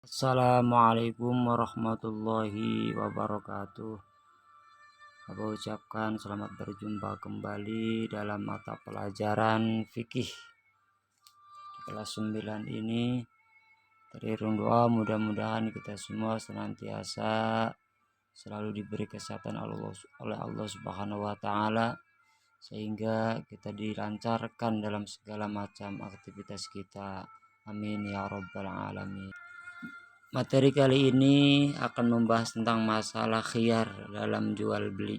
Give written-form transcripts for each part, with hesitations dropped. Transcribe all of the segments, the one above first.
Assalamualaikum warahmatullahi wabarakatuh. Aku ucapkan selamat berjumpa kembali dalam mata pelajaran fikih kelas 9 ini. Teriring doa mudah-mudahan kita semua senantiasa selalu diberi kesehatan oleh Allah Subhanahu wa taala, sehingga kita dilancarkan dalam segala macam aktivitas kita. Amin ya rabbal alamin. Materi kali ini akan membahas tentang masalah khiyar dalam jual beli.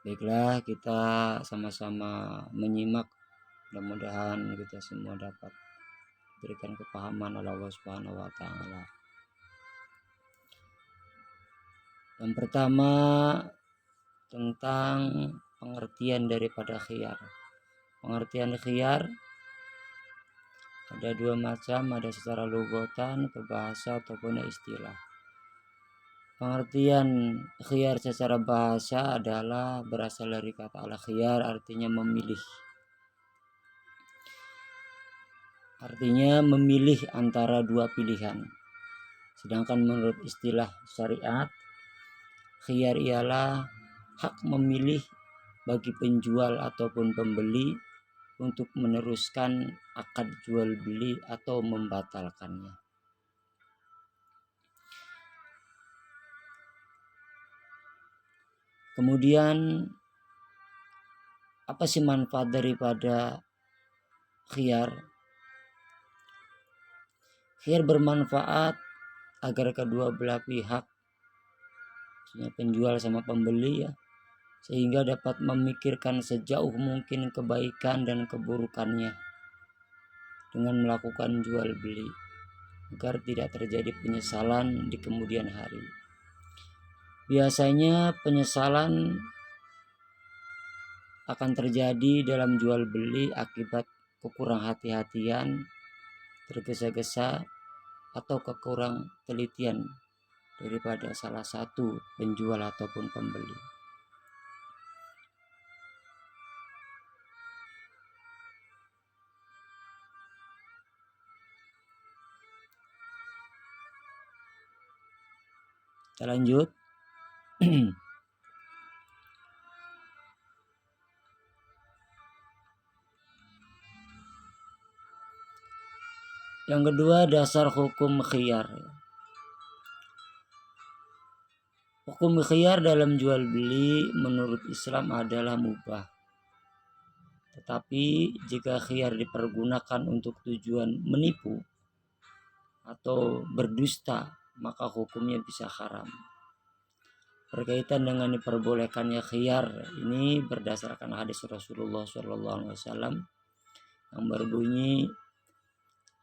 Baiklah, kita sama-sama menyimak. Mudah-mudahan kita semua dapat berikan kepahaman oleh Allah Subhanahu wa taala. Yang pertama, tentang pengertian daripada khiyar. Pengertian khiyar ada dua macam, ada secara lugatan, ke bahasa ataupun istilah. Pengertian khiyar secara bahasa adalah berasal dari kata al-khiyar, artinya memilih. Artinya memilih antara dua pilihan. Sedangkan menurut istilah syariat, khiyar ialah hak memilih bagi penjual ataupun pembeli untuk meneruskan akad jual beli atau membatalkannya. Kemudian apa sih manfaat daripada khiyar? Khiyar bermanfaat agar kedua belah pihak, penjual sama pembeli ya, sehingga dapat memikirkan sejauh mungkin kebaikan dan keburukannya dengan melakukan jual beli, agar tidak terjadi penyesalan di kemudian hari. Biasanya penyesalan akan terjadi dalam jual beli akibat kekurang hati-hatian, tergesa-gesa, atau kekurang telitian daripada salah satu penjual ataupun pembeli. Kita lanjut. Yang kedua, dasar hukum khiyar. Hukum khiyar dalam jual beli menurut Islam adalah mubah. Tetapi jika khiyar dipergunakan untuk tujuan menipu atau berdusta, maka hukumnya bisa haram. Berkaitan dengan diperbolehkannya khiyar ini berdasarkan hadis Rasulullah SAW yang berbunyi,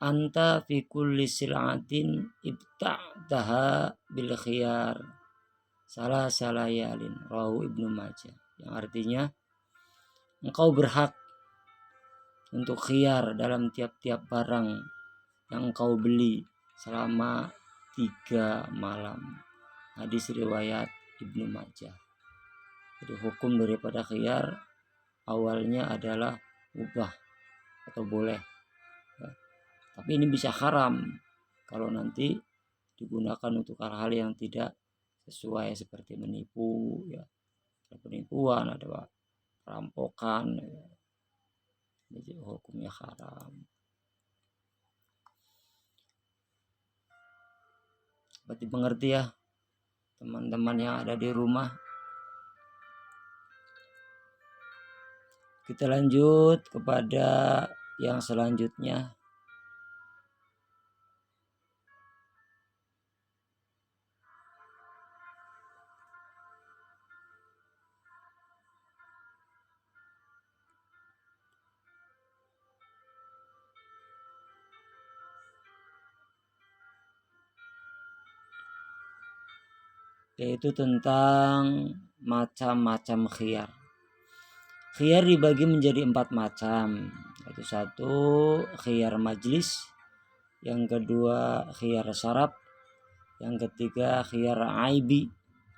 anta fi kulli sil'atin ibta'taha bil khiyar salah salayalin, rawahu Ibnu Majah. Yang artinya, engkau berhak untuk khiyar dalam tiap-tiap barang yang engkau beli selama 3 malam. Hadis riwayat Ibnu Majah. Jadi hukum daripada khiyar awalnya adalah mubah atau boleh ya. Tapi ini bisa haram kalau nanti digunakan untuk hal-hal yang tidak sesuai, seperti menipu ya, ada penipuan, ada perampokan ya. Jadi hukumnya haram. Berarti mengerti ya teman-teman yang ada di rumah. Kita lanjut kepada yang selanjutnya. Yaitu tentang macam-macam khiyar. Khiyar dibagi menjadi 4 macam. Yaitu 1, khiyar majlis. Yang kedua, khiyar syarab. Yang ketiga, khiyar aibi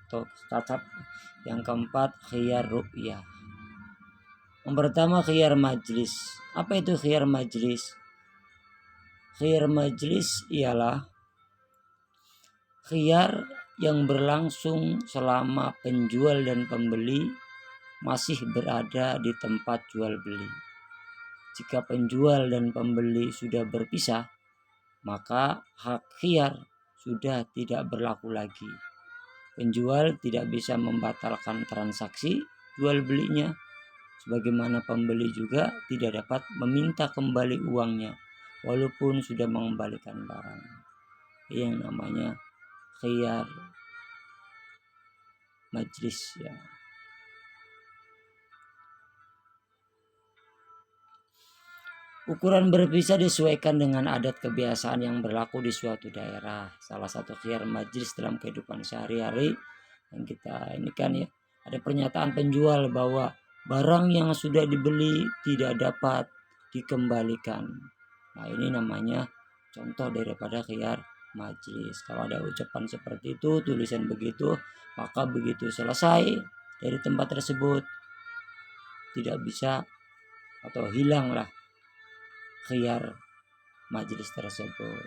atau cacat. Yang keempat, khiyar ru'yah. Yang pertama, khiyar majlis. Apa itu khiyar majlis? Khiyar majlis ialah khiyar yang berlangsung selama penjual dan pembeli masih berada di tempat jual beli. Jika penjual dan pembeli sudah berpisah, maka hak khiyar sudah tidak berlaku lagi. Penjual tidak bisa membatalkan transaksi jual belinya, sebagaimana pembeli juga tidak dapat meminta kembali uangnya walaupun sudah mengembalikan barang. Yang namanya khiyar majlis ya. Ukuran berpisah disesuaikan dengan adat kebiasaan yang berlaku di suatu daerah. Salah satu khiyar majlis dalam kehidupan sehari-hari yang kita ini kan ya, ada pernyataan penjual bahwa barang yang sudah dibeli tidak dapat dikembalikan. Nah, ini namanya contoh daripada khiyar majlis. Kalau ada ucapan seperti itu, tulisan begitu, maka begitu selesai dari tempat tersebut tidak bisa atau hilanglah khiyar majlis tersebut.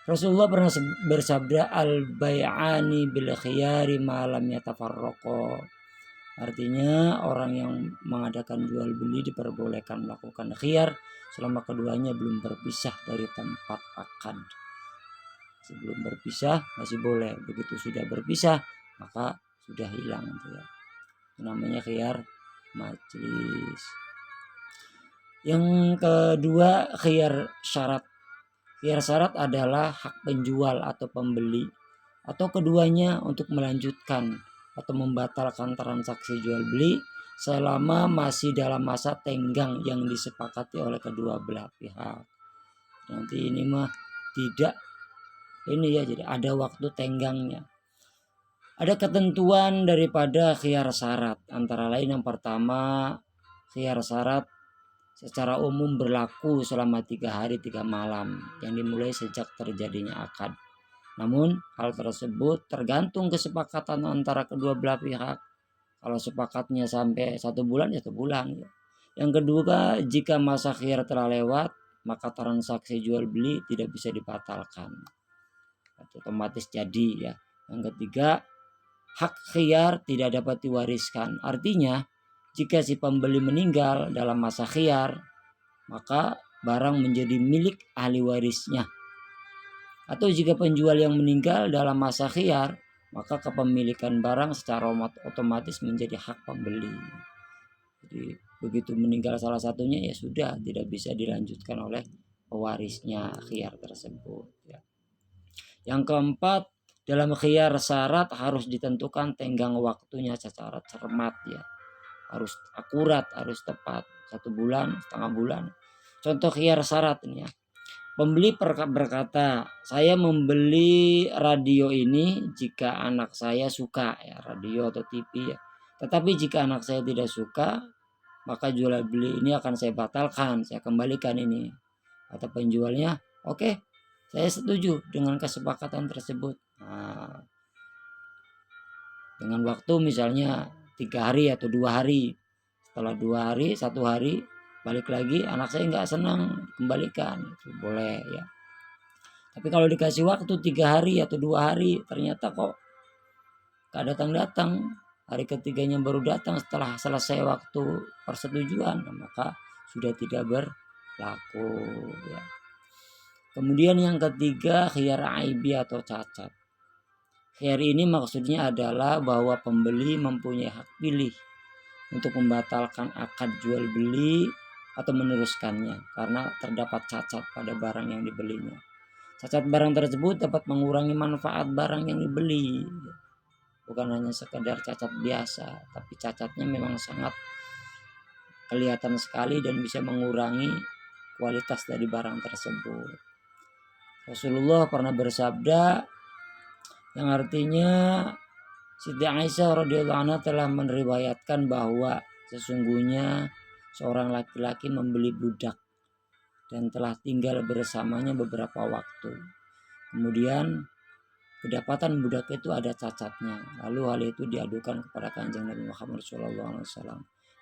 Rasulullah pernah bersabda, al-bai'ani bil khiyari ma lam yatafarraqa. Artinya orang yang mengadakan jual beli diperbolehkan melakukan khiyar selama keduanya belum berpisah dari tempat akad. Sebelum berpisah masih boleh, begitu sudah berpisah maka sudah hilang itu ya. Itu namanya khiyar majlis. Yang kedua, khiyar syarat. Khiyar syarat adalah hak penjual atau pembeli atau keduanya untuk melanjutkan atau membatalkan transaksi jual beli selama masih dalam masa tenggang yang disepakati oleh kedua belah pihak. Nanti ini mah tidak ini ya, jadi ada waktu tenggangnya. Ada ketentuan daripada khiyar syarat, antara lain yang pertama, khiyar syarat secara umum berlaku selama 3 hari 3 malam yang dimulai sejak terjadinya akad. Namun hal tersebut tergantung kesepakatan antara kedua belah pihak. Kalau sepakatnya sampai 1 bulan ya 1 bulan. Yang kedua, jika masa khiyar telah lewat maka transaksi jual beli tidak bisa dibatalkan, otomatis jadi ya. Yang ketiga, hak khiyar tidak dapat diwariskan. Artinya jika si pembeli meninggal dalam masa khiyar, maka barang menjadi milik ahli warisnya. Atau jika penjual yang meninggal dalam masa khiyar, maka kepemilikan barang secara otomatis menjadi hak pembeli. Jadi begitu meninggal salah satunya ya sudah tidak bisa dilanjutkan oleh pewarisnya khiyar tersebut ya. Yang keempat, dalam khiyar syarat harus ditentukan tenggang waktunya secara cermat ya. Harus akurat, harus tepat. 1 bulan, setengah bulan. Contoh khiyar syarat ini ya. Pembeli berkata, saya membeli radio ini jika anak saya suka ya, radio atau TV ya. Tetapi jika anak saya tidak suka, maka jual beli ini akan saya batalkan, saya kembalikan ini. Kata penjualnya, oke, saya setuju dengan kesepakatan tersebut. Nah, dengan waktu misalnya 3 hari atau 2 hari. Setelah 2 hari, 1 hari balik lagi, anak saya nggak senang, kembalikan, itu boleh ya. Tapi kalau dikasih waktu 3 hari atau 2 hari ternyata kok gak datang-datang, hari ketiganya baru datang setelah selesai waktu persetujuan, maka sudah tidak berlaku ya. Kemudian yang ketiga, khiyar aibi atau cacat. Khiyar ini maksudnya adalah bahwa pembeli mempunyai hak pilih untuk membatalkan akad jual beli atau meneruskannya karena terdapat cacat pada barang yang dibelinya. Cacat barang tersebut dapat mengurangi manfaat barang yang dibeli. Bukan hanya sekedar cacat biasa, tapi cacatnya memang sangat kelihatan sekali dan bisa mengurangi kualitas dari barang tersebut. Rasulullah pernah bersabda yang artinya, Siti Aisyah radhiyallahu anha telah meriwayatkan bahwa sesungguhnya seorang laki-laki membeli budak dan telah tinggal bersamanya beberapa waktu. Kemudian kedapatan budak itu ada cacatnya. Lalu hal itu diadukan kepada Kanjeng Nabi Muhammad SAW.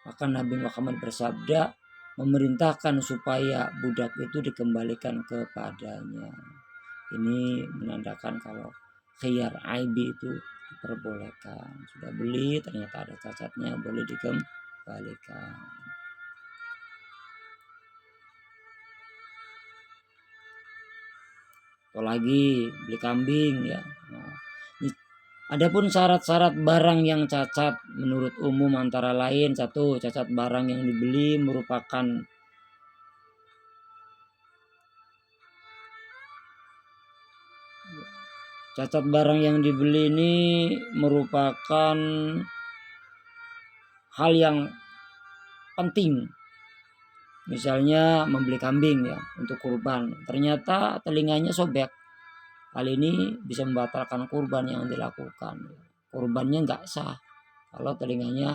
Maka Nabi Muhammad bersabda memerintahkan supaya budak itu dikembalikan kepadanya. Ini menandakan kalau khiyar aibi itu diperbolehkan. Sudah beli ternyata ada cacatnya, boleh dikembalikan. Atau lagi beli kambing ya. Nah, adapun syarat-syarat barang yang cacat menurut umum antara lain, satu, cacat barang yang dibeli merupakan cacat barang yang dibeli ini merupakan hal yang penting. Misalnya membeli kambing ya untuk kurban, ternyata telinganya sobek. Hal ini bisa membatalkan kurban yang dilakukan. Kurbannya nggak sah kalau telinganya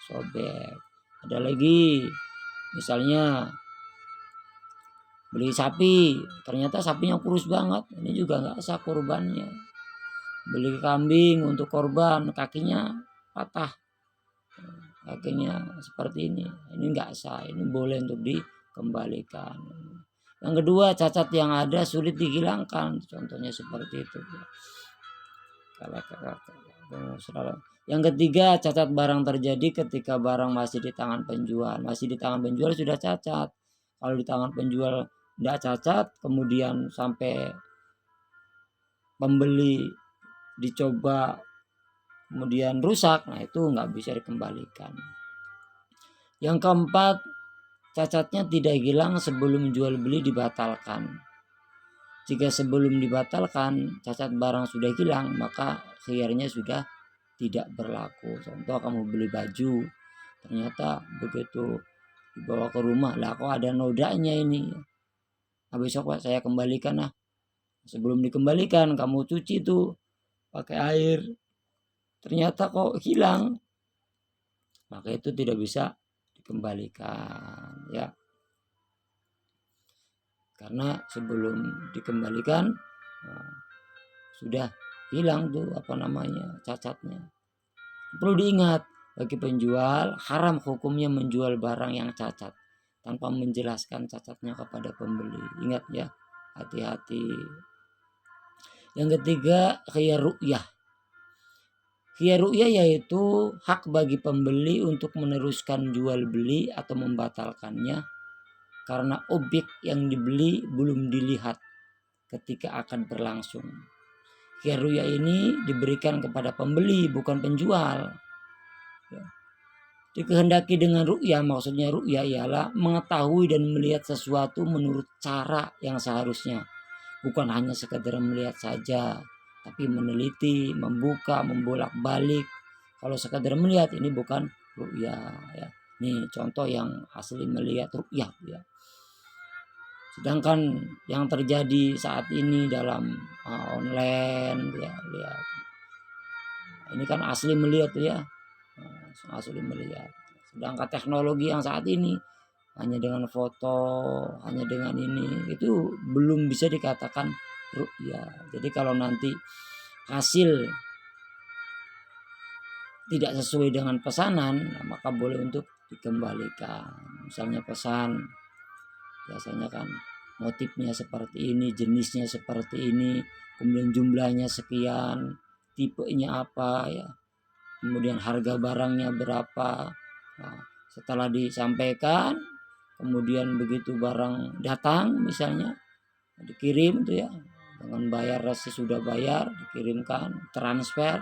sobek. Ada lagi, misalnya beli sapi, ternyata sapinya kurus banget, ini juga nggak sah kurbannya. Beli kambing untuk korban, kakinya patah, kakinya seperti ini nggak sah, ini boleh untuk dikembalikan. Yang kedua, cacat yang ada sulit dihilangkan, contohnya seperti itu. Yang ketiga, cacat barang terjadi ketika barang masih di tangan penjual. Masih di tangan penjual sudah cacat. Kalau di tangan penjual tidak cacat, kemudian sampai pembeli dicoba kemudian rusak, nah itu nggak bisa dikembalikan. Yang keempat, cacatnya tidak hilang sebelum jual beli dibatalkan. Jika sebelum dibatalkan cacat barang sudah hilang, maka khiyarnya sudah tidak berlaku. Contoh, kamu beli baju, ternyata begitu dibawa ke rumah, lah kok ada nodanya ini. Nah, besok Pak saya kembalikan lah. Sebelum dikembalikan kamu cuci tuh pakai air, ternyata kok hilang, maka itu tidak bisa dikembalikan ya. Karena sebelum dikembalikan sudah hilang tuh cacatnya. Perlu diingat, bagi penjual haram hukumnya menjual barang yang cacat tanpa menjelaskan cacatnya kepada pembeli. Ingat ya, hati-hati. Yang ketiga, khiyar ru'yah. Khiyar ru'yah yaitu hak bagi pembeli untuk meneruskan jual beli atau membatalkannya karena objek yang dibeli belum dilihat ketika akan berlangsung. Khiyar ru'yah ini diberikan kepada pembeli, bukan penjual. Dikehendaki dengan ru'yah, maksudnya ru'yah ialah mengetahui dan melihat sesuatu menurut cara yang seharusnya. Bukan hanya sekedar melihat saja, tapi meneliti, membuka, membolak-balik. Kalau sekedar melihat, ini bukan ru'yah ya. Ini contoh yang asli melihat ru'yah ya. Sedangkan yang terjadi saat ini dalam online ya, lihat. Ini kan asli melihat ya. Asli melihat. Sedangkan teknologi yang saat ini hanya dengan foto, hanya dengan ini, itu belum bisa dikatakan ru'yah. Jadi kalau nanti hasil tidak sesuai dengan pesanan, maka boleh untuk dikembalikan. Misalnya pesan, biasanya kan motifnya seperti ini, jenisnya seperti ini, kemudian jumlahnya sekian, tipenya apa ya, kemudian harga barangnya berapa. Nah, setelah disampaikan, kemudian begitu barang datang, misalnya dikirim tuh ya, dengan bayar sudah bayar, dikirimkan, transfer,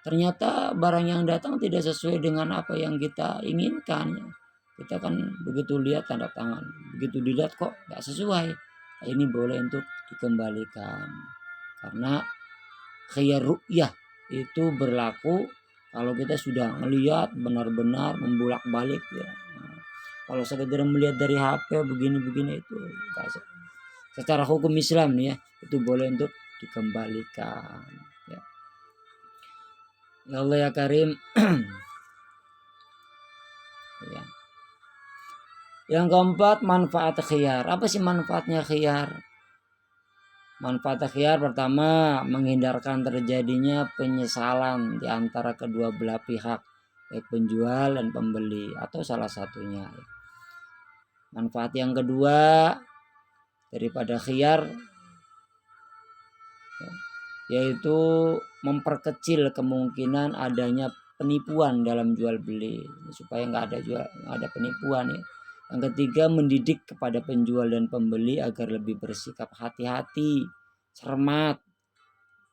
ternyata barang yang datang tidak sesuai dengan apa yang kita inginkan ya. Kita kan begitu lihat tanda tangan, begitu dilihat kok nggak sesuai, nah, ini boleh untuk dikembalikan. Karena khiyar ru'yah itu berlaku kalau kita sudah melihat benar-benar membolak-balik ya. Nah, kalau sekedar melihat dari HP begini-begini itu enggak. Secara hukum Islam nih ya, itu boleh untuk dikembalikan ya. Ya Allah ya Karim. Ya. Yang keempat, manfaat khiyar. Apa sih manfaatnya khiyar? Manfaat khiyar pertama, menghindarkan terjadinya penyesalan di antara kedua belah pihak, baik penjual dan pembeli atau salah satunya. Manfaat yang kedua daripada khiyar, yaitu memperkecil kemungkinan adanya penipuan dalam jual beli supaya nggak ada penipuan ya. Yang ketiga, mendidik kepada penjual dan pembeli agar lebih bersikap hati-hati, cermat,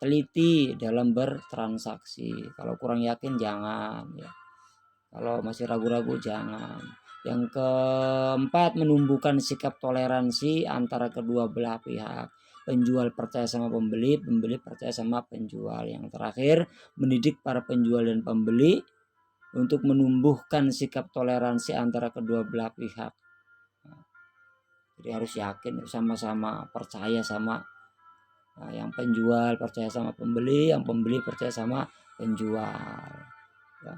teliti dalam bertransaksi. Kalau kurang yakin jangan ya. Kalau masih ragu-ragu jangan. Yang keempat, menumbuhkan sikap toleransi antara kedua belah pihak. Penjual percaya sama pembeli, pembeli percaya sama penjual. Yang terakhir, mendidik para penjual dan pembeli untuk menumbuhkan sikap toleransi antara kedua belah pihak. Jadi harus yakin, sama-sama percaya sama yang penjual, percaya sama pembeli, yang pembeli percaya sama penjual. Ya.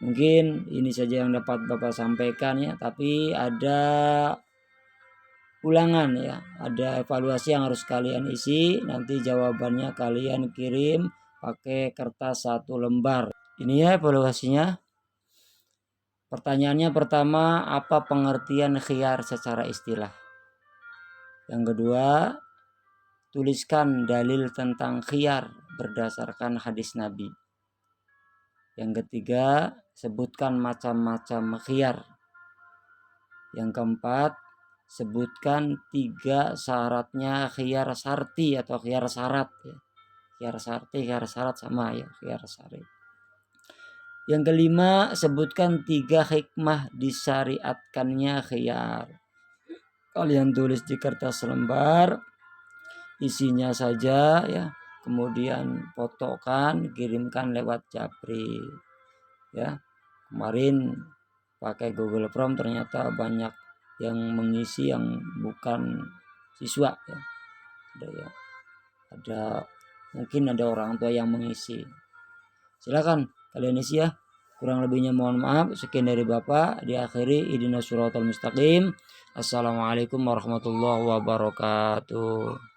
Mungkin ini saja yang dapat Bapak sampaikan ya, tapi ada ulangan ya, ada evaluasi yang harus kalian isi. Nanti jawabannya kalian kirim pakai kertas 1 lembar. Ini ya evaluasinya. Pertanyaannya pertama, apa pengertian khiyar secara istilah? Yang kedua, tuliskan dalil tentang khiyar berdasarkan hadis Nabi. Yang ketiga, sebutkan macam-macam khiyar. Yang keempat, sebutkan 3 syaratnya khiyar syarti atau khiyar syarat ya. Khiyar syarti, khiyar syarat sama ya, khiyar syarti. Yang kelima, sebutkan 3 hikmah disyariatkannya khiyar. Kalian tulis di kertas lembar, isinya saja ya. Kemudian fotokan, kirimkan lewat Japri. Ya. Kemarin pakai Google Form ternyata banyak yang mengisi yang bukan siswa ya. Ada mungkin ada orang tua yang mengisi. Silakan kalian isi ya. Kurang lebihnya mohon maaf. Sekian dari Bapak. Diakhiri ihdinas siratal mustaqim. Assalamualaikum warahmatullahi wabarakatuh.